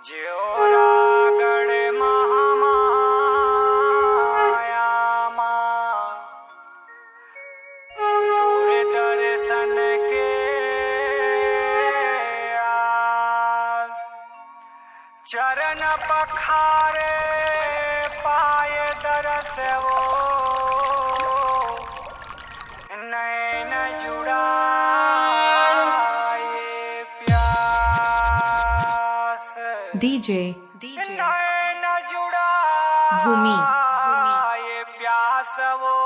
ज्योरागढ़ महामाया माँ तोरे दर्शन के आस चरण पखारे पाए दरस वो नैन जुड़ाए प्यास DJ नैन जुड़ाए भूमि प्यास वो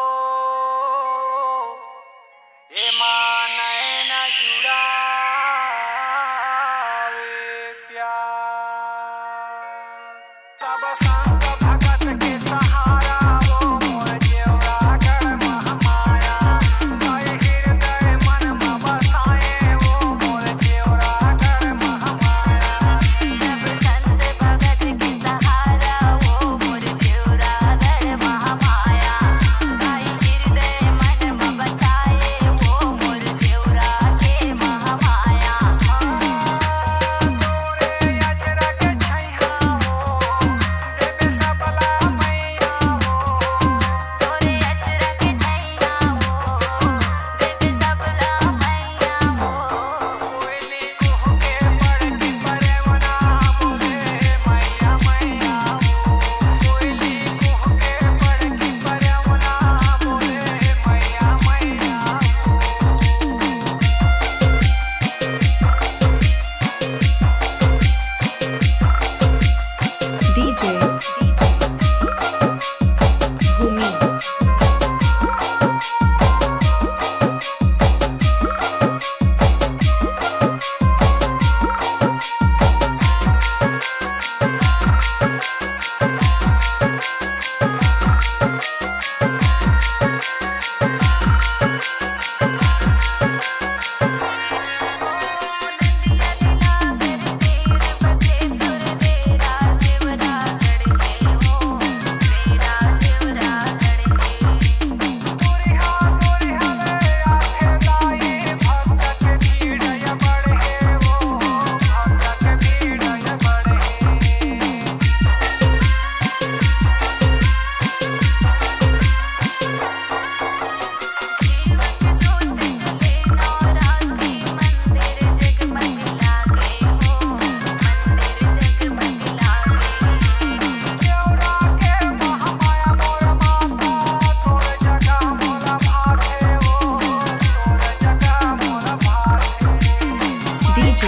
ए माँ नैन जुड़ाए प्यास सब संत भगत के सहारा वो मोर ज्योरागढ़ महामाया हर हृदय मन में बसाए वो मोर ज्योरागढ़ महामाया सब संत भगत के सहारा वो मोर ज्योरागढ़ महामाया गाय हृदय मन में बसाए वो मोर ज्योरा के महामाया तोरे अजरक छैहा हो देवे सबला मैया हो तोरे अचरक छैया वो देवे सबला मैया हो कोयली कुह के बड़की परवना मोरे मैया मैया हो कोयली कुह के बड़की परवना मोरे मैया मैया DJ भूमि नंदिया लीला कर तेर बसे तुर तेरा ज्योरागढ़ के हो तेरा ज्योरागढ़ के तोरिहा रे आखे लाई भक्त के भीड़ य बढ़े वो भक्त के भीड़ य बढ़े जीवन ज्योत जले नवरात्रि मंदिर जगमग लागे हो मंदिर जगमग लागे ज्योरा के महामाया मोर माता तोर जगह मोर भाथे वो तोर जगह मोर भाथे DJ